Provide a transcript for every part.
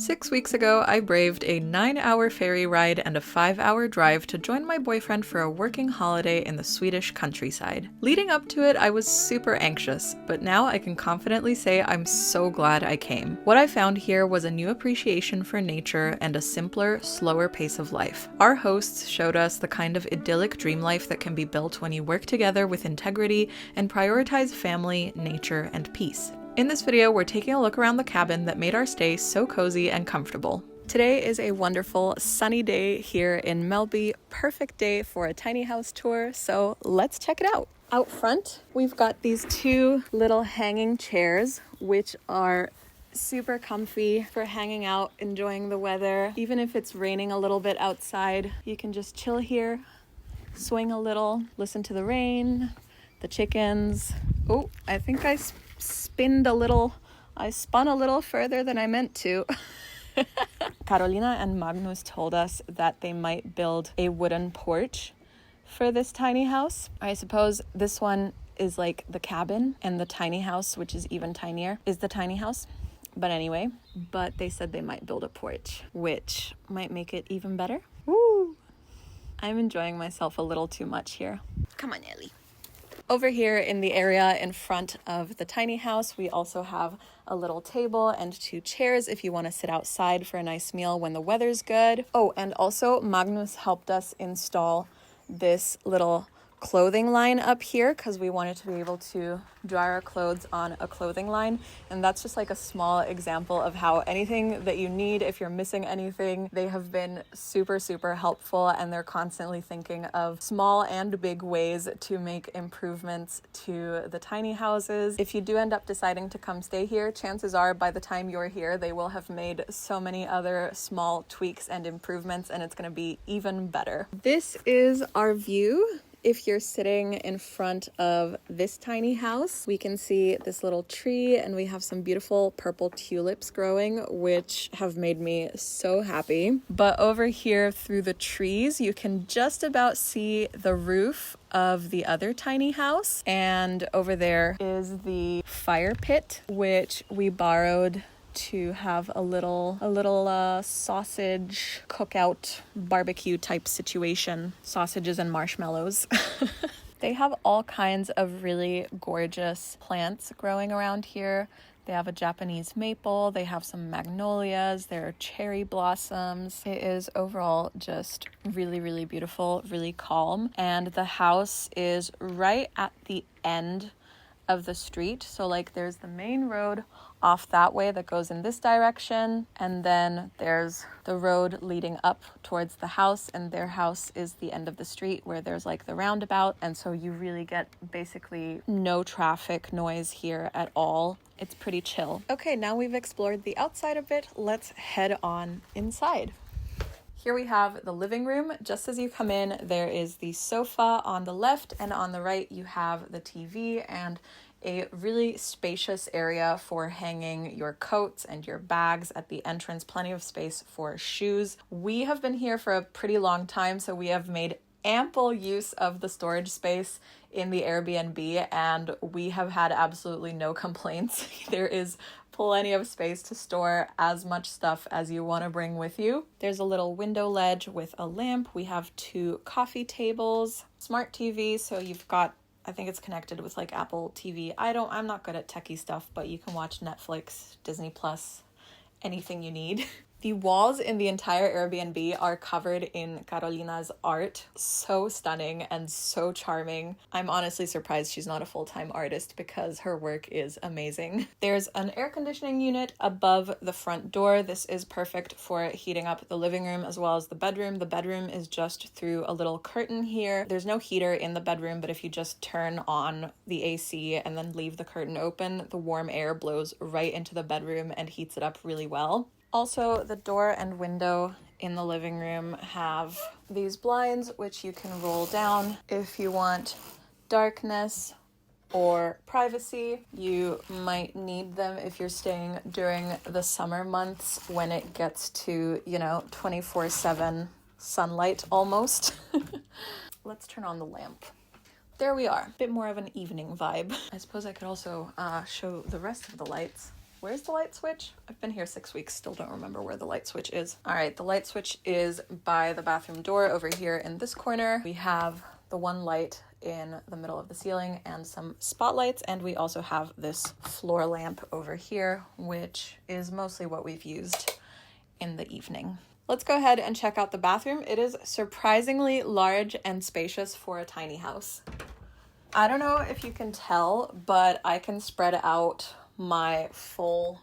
6 weeks ago, I braved a 9-hour ferry ride and a 5-hour drive to join my boyfriend for a working holiday in the Swedish countryside. Leading up to it, I was super anxious, but now I can confidently say I'm so glad I came. What I found here was a new appreciation for nature and a simpler, slower pace of life. Our hosts showed us the kind of idyllic dream life that can be built when you work together with integrity and prioritize family, nature, and peace. In this video, we're taking a look around the cabin that made our stay so cozy and comfortable. Today is a wonderful sunny day here in Mellby. Perfect day for a tiny house tour, so let's check it out. Out front, we've got these two little hanging chairs, which are super comfy for hanging out, enjoying the weather. Even if it's raining a little bit outside, you can just chill here, swing a little, listen to the rain, the chickens. Oh, I think I spun a little further than I meant to. Carolina and Magnus told us that they might build a wooden porch for this tiny house. I suppose this one is like the cabin, and the tiny house, which is even tinier, is the tiny house. But anyway, they said they might build a porch, which might make it even better. Woo! I'm enjoying myself a little too much here. Come on, Ellie. Over here in the area in front of the tiny house, we also have a little table and two chairs if you want to sit outside for a nice meal when the weather's good. Oh, and also Magnus helped us install this little clothing line up here because we wanted to be able to dry our clothes on a clothing line, and that's just like a small example of how anything that you need, if you're missing anything, they have been super helpful, and they're constantly thinking of small and big ways to make improvements to the tiny houses. If you do end up deciding to come stay here, chances are by the time you're here they will have made so many other small tweaks and improvements, and it's going to be even better. This is our view. If you're sitting in front of this tiny house, we can see this little tree, and we have some beautiful purple tulips growing, which have made me so happy. But over here through the trees, you can just about see the roof of the other tiny house. And over there is the fire pit, which we borrowed to have a little sausage cookout barbecue type situation, sausages and marshmallows. They have all kinds of really gorgeous plants growing around here. They have a Japanese maple, they have some magnolias, there are cherry blossoms. It is overall just really beautiful, really calm. And the house is right at the end of the street. So like there's the main road off that way that goes in this direction, and then there's the road leading up towards the house, and their house is the end of the street where there's like the roundabout, and so you really get basically no traffic noise here at all. It's pretty chill. Okay, now we've explored the outside a bit, let's head on inside. Here we have the living room. Just as you come in, there is the sofa on the left, and on the right you have the TV and a really spacious area for hanging your coats and your bags at the entrance. Plenty of space for shoes. We have been here for a pretty long time, so we have made ample use of the storage space in the Airbnb, and we have had absolutely no complaints. There is plenty of space to store as much stuff as you want to bring with you. There's a little window ledge with a lamp. We have two coffee tables, smart TV, so you've got, I think it's connected with like Apple TV. I'm not good at techie stuff, but you can watch Netflix, Disney Plus, anything you need. The walls in the entire Airbnb are covered in Carolina's art. So stunning and so charming. I'm honestly surprised she's not a full-time artist because her work is amazing. There's an air conditioning unit above the front door. This is perfect for heating up the living room as well as the bedroom. The bedroom is just through a little curtain here. There's no heater in the bedroom, but if you just turn on the AC and then leave the curtain open, the warm air blows right into the bedroom and heats it up really well. Also, the door and window in the living room have these blinds, which you can roll down if you want darkness or privacy. You might need them if you're staying during the summer months when it gets to, 24/7 sunlight almost. Let's turn on the lamp. There we are. A bit more of an evening vibe. I suppose I could also show the rest of the lights. Where's the light switch? I've been here 6 weeks, still don't remember where the light switch is. All right, the light switch is by the bathroom door over here in this corner. We have the one light in the middle of the ceiling and some spotlights, and we also have this floor lamp over here, which is mostly what we've used in the evening. Let's go ahead and check out the bathroom. It is surprisingly large and spacious for a tiny house. I don't know if you can tell, but I can spread out my full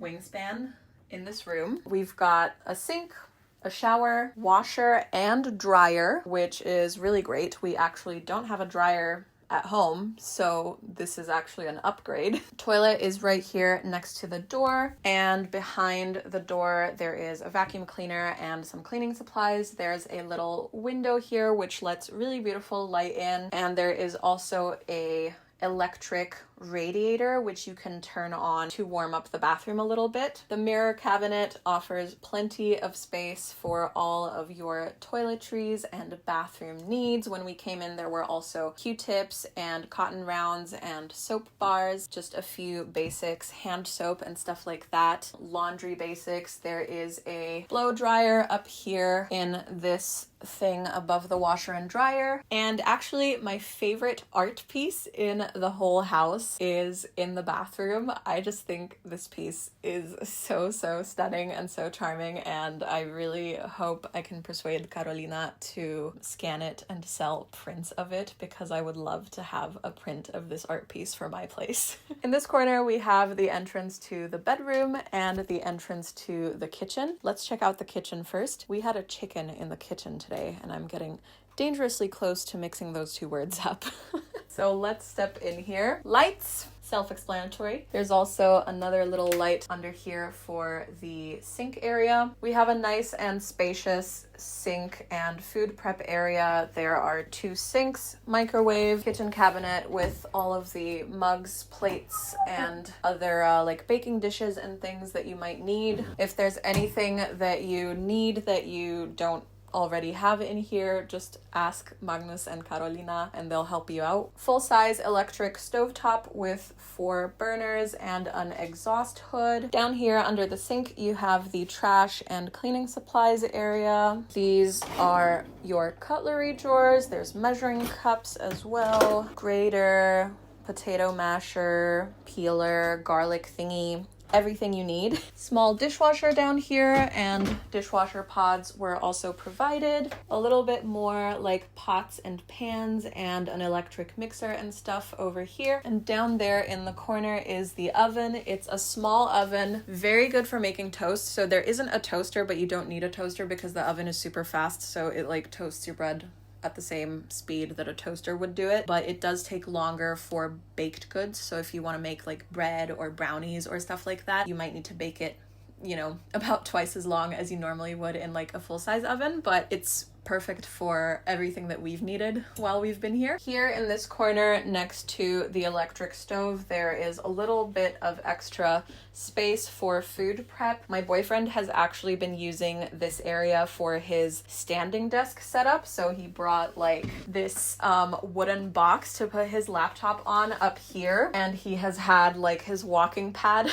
wingspan in this room. We've got a sink, a shower, washer, and dryer, which is really great. We actually don't have a dryer at home, so this is actually an upgrade. Toilet is right here next to the door, and behind the door there is a vacuum cleaner and some cleaning supplies. There's a little window here which lets really beautiful light in, and there is also a electric radiator which you can turn on to warm up the bathroom a little bit. The mirror cabinet offers plenty of space for all of your toiletries and bathroom needs. When we came in, there were also Q-tips and cotton rounds and soap bars, just a few basics, hand soap and stuff like that. Laundry basics. There is a blow dryer up here in this thing above the washer and dryer. And actually my favorite art piece in the whole house is in the bathroom. I just think this piece is so stunning and so charming, and I really hope I can persuade Carolina to scan it and sell prints of it, because I would love to have a print of this art piece for my place. In this corner we have the entrance to the bedroom and the entrance to the kitchen. Let's check out the kitchen first. We had a chicken in the kitchen today, and I'm getting dangerously close to mixing those two words up. So let's step in here. Lights, self-explanatory. There's also another little light under here for the sink area. We have a nice and spacious sink and food prep area. There are 2 sinks, microwave, kitchen cabinet with all of the mugs, plates, and other like baking dishes and things that you might need. If there's anything that you need that you don't already have in here, just ask Magnus and Carolina and they'll help you out. Full-size electric stovetop with 4 burners and an exhaust hood. Down here under the sink you have the trash and cleaning supplies area. These are your cutlery drawers. There's measuring cups as well, grater, potato masher, peeler, garlic thingy, everything you need. Small dishwasher down here, and dishwasher pods were also provided. A little bit more like pots and pans and an electric mixer and stuff over here. And down there in the corner is the oven. It's a small oven, very good for making toast. So there isn't a toaster, but you don't need a toaster because the oven is super fast, so it like toasts your bread at the same speed that a toaster would do it, but it does take longer for baked goods. So if you want to make like bread or brownies or stuff like that, you might need to bake it, you know, about twice as long as you normally would in like a full-size oven, but it's perfect for everything that we've needed while we've been here. Here in this corner next to the electric stove, there is a little bit of extra space for food prep. My boyfriend has actually been using this area for his standing desk setup, so he brought like this wooden box to put his laptop on up here, and he has had like his walking pad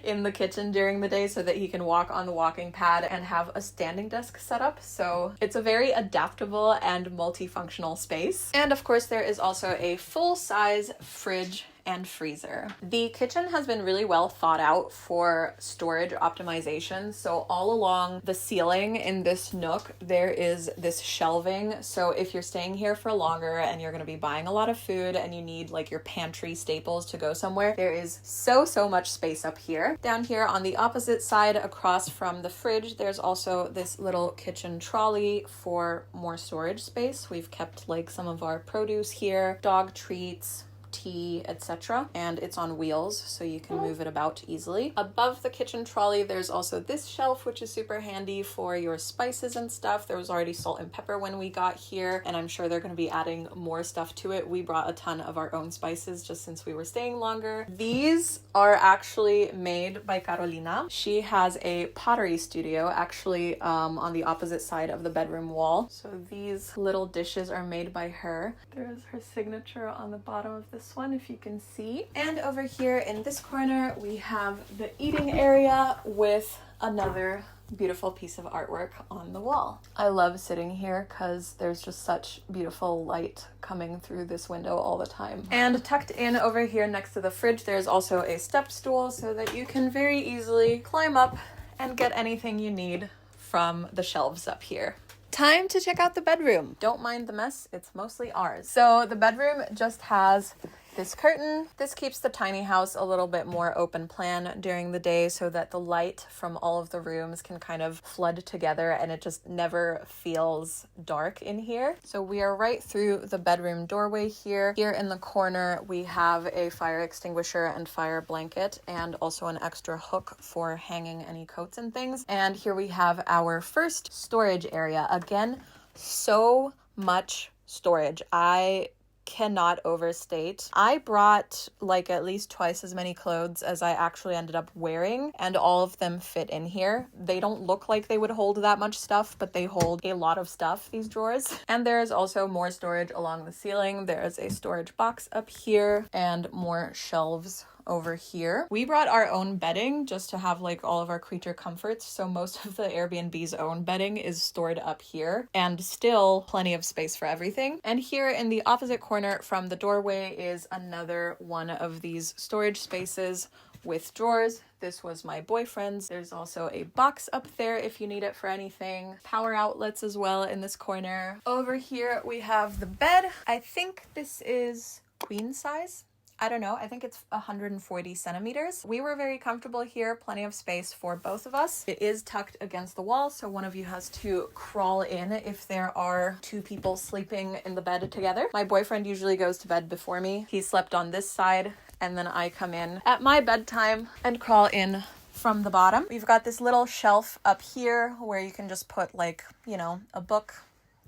in the kitchen during the day so that he can walk on the walking pad and have a standing desk setup. So it's a very adaptable and multifunctional space. And of course there is also a full-size fridge and freezer. The kitchen has been really well thought out for storage optimization. So all along the ceiling in this nook, there is this shelving. So if you're staying here for longer and you're gonna be buying a lot of food and you need like your pantry staples to go somewhere, there is so much space up here. Down here on the opposite side across from the fridge, there's also this little kitchen trolley for more storage space. We've kept like some of our produce here, dog treats, tea, etc. And it's on wheels, so you can move it about easily. Above the kitchen trolley, there's also this shelf, which is super handy for your spices and stuff. There was already salt and pepper when we got here, and I'm sure they're going to be adding more stuff to it. We brought a ton of our own spices just since we were staying longer. These are actually made by Carolina. She has a pottery studio actually on the opposite side of the bedroom wall. So these little dishes are made by her. There's her signature on the bottom of this this one if you can see. And over here in this corner, we have the eating area with another beautiful piece of artwork on the wall. I love sitting here because there's just such beautiful light coming through this window all the time. And tucked in over here next to the fridge, there's also a step stool so that you can very easily climb up and get anything you need from the shelves up here. Time to check out the bedroom. Don't mind the mess, it's mostly ours. So the bedroom just has this curtain. This keeps the tiny house a little bit more open plan during the day so that the light from all of the rooms can kind of flood together and it just never feels dark in here. So we are right through the bedroom doorway here. Here in the corner, we have a fire extinguisher and fire blanket and also an extra hook for hanging any coats and things. And here we have our first storage area. Again, so much storage. I cannot overstate. I brought like at least twice as many clothes as I actually ended up wearing, and all of them fit in here. They don't look like they would hold that much stuff, but they hold a lot of stuff, these drawers. And there is also more storage along the ceiling. There's a storage box up here and more shelves over here. We brought our own bedding just to have like all of our creature comforts, so most of the Airbnb's own bedding is stored up here and still plenty of space for everything. And here in the opposite corner from the doorway is another one of these storage spaces with drawers. This was my boyfriend's. There's also a box up there if you need it for anything. Power outlets as well in this corner. Over here we have the bed. I think this is queen size. I don't know, I think it's 140 centimeters. We were very comfortable here, plenty of space for both of us. It is tucked against the wall, so one of you has to crawl in if there are two people sleeping in the bed together. My boyfriend usually goes to bed before me. He slept on this side, and then I come in at my bedtime and crawl in from the bottom. We've got this little shelf up here where you can just put like, you know, a book,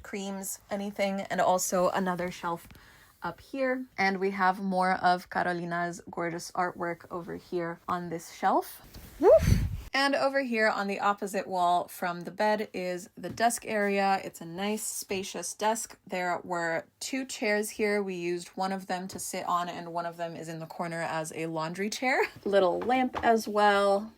creams, anything, and also another shelf up here. And we have more of Carolina's gorgeous artwork over here on this shelf. Woof! And over here on the opposite wall from the bed is the desk area. It's a nice spacious desk. There were two chairs here. We used one of them to sit on and one of them is in the corner as a laundry chair. Little lamp as well.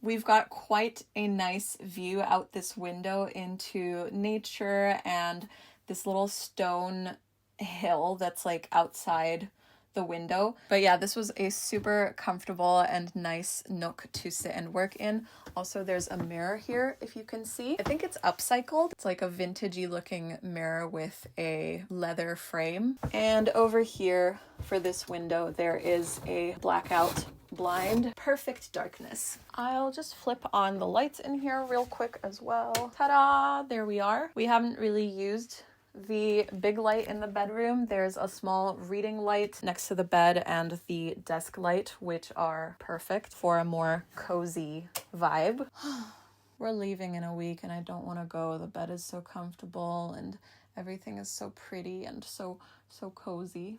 We've got quite a nice view out this window into nature and this little stone hill that's like outside the window. But yeah, this was a super comfortable and nice nook to sit and work in. Also, there's a mirror here if you can see. I think it's upcycled. It's like a vintagey looking mirror with a leather frame. And over here for this window, there is a blackout blind. Perfect darkness. I'll just flip on the lights in here real quick as well. Ta-da! There we are. We haven't really used the big light in the bedroom. There's a small reading light next to the bed and the desk light, which are perfect for a more cozy vibe. We're leaving in a week and I don't want to go. The bed is so comfortable and everything is so pretty and so cozy.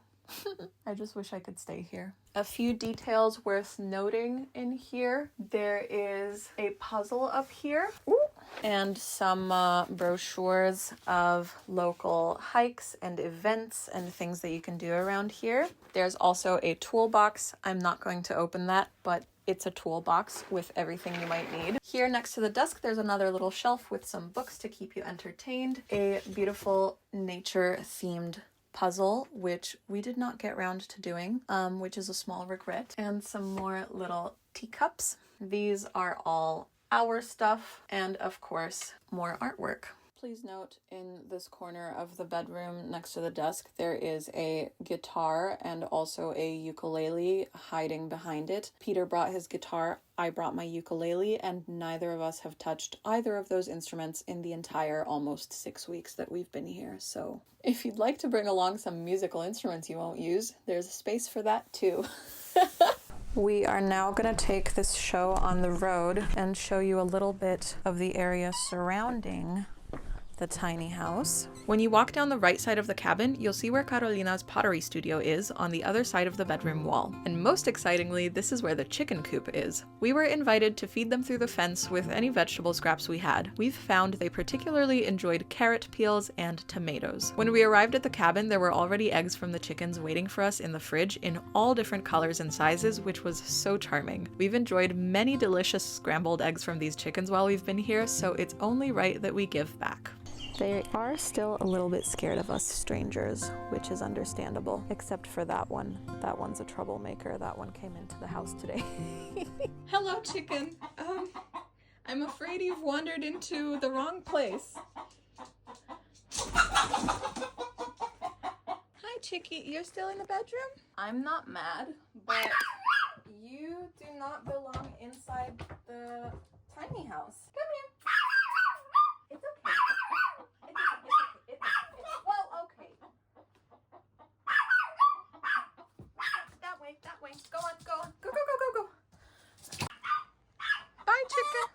I just wish I could stay here. A few details worth noting in here. There is a puzzle up here. Ooh. And some brochures of local hikes and events and things that you can do around here. There's also a toolbox. I'm not going to open that, but it's a toolbox with everything you might need. Here next to the desk, there's another little shelf with some books to keep you entertained. A beautiful nature-themed puzzle, which we did not get around to doing, which is a small regret. And some more little teacups. These are all our stuff, and of course more artwork. Please note in this corner of the bedroom next to the desk there is a guitar and also a ukulele hiding behind it. Peter brought his guitar, I brought my ukulele, and neither of us have touched either of those instruments in the entire almost 6 weeks that we've been here. So if you'd like to bring along some musical instruments you won't use, there's a space for that too. We are now going to take this show on the road and show you a little bit of the area surrounding the tiny house. When you walk down the right side of the cabin, you'll see where Carolina's pottery studio is on the other side of the bedroom wall. And most excitingly, this is where the chicken coop is. We were invited to feed them through the fence with any vegetable scraps we had. We've found they particularly enjoyed carrot peels and tomatoes. When we arrived at the cabin, there were already eggs from the chickens waiting for us in the fridge in all different colors and sizes, which was so charming. We've enjoyed many delicious scrambled eggs from these chickens while we've been here, so it's only right that we give back. They are still a little bit scared of us strangers, which is understandable, except for that one. That one's a troublemaker. That one came into the house today. Hello, chicken. I'm afraid you've wandered into the wrong place. Hi, Chickie. You're still in the bedroom? I'm not mad, but you do not belong inside the tiny house. Come here. It's okay. Well, okay. That way. Go on. Go. Bye, chicken.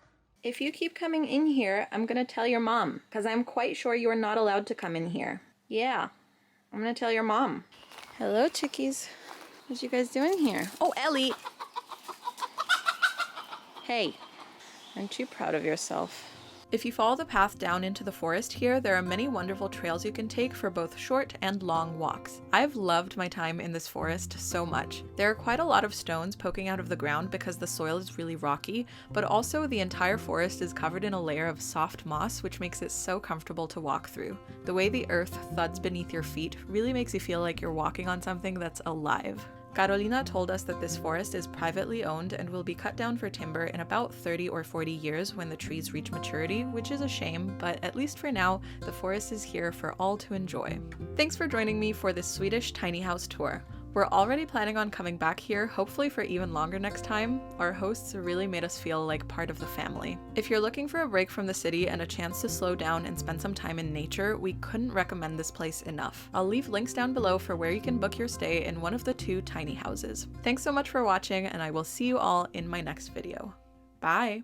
If you keep coming in here, I'm gonna tell your mom, because I'm quite sure you are not allowed to come in here. Yeah, I'm gonna tell your mom. Hello, chickies. What you guys doing here? Oh, Ellie! Hey, aren't you proud of yourself? If you follow the path down into the forest here, there are many wonderful trails you can take for both short and long walks. I've loved my time in this forest so much. There are quite a lot of stones poking out of the ground because the soil is really rocky, but also the entire forest is covered in a layer of soft moss, which makes it so comfortable to walk through. The way the earth thuds beneath your feet really makes you feel like you're walking on something that's alive. Carolina told us that this forest is privately owned and will be cut down for timber in about 30 or 40 years when the trees reach maturity, which is a shame, but at least for now, the forest is here for all to enjoy. Thanks for joining me for this Swedish tiny house tour. We're already planning on coming back here, hopefully for even longer next time. Our hosts really made us feel like part of the family. If you're looking for a break from the city and a chance to slow down and spend some time in nature, we couldn't recommend this place enough. I'll leave links down below for where you can book your stay in one of the 2 tiny houses. Thanks so much for watching, and I will see you all in my next video. Bye!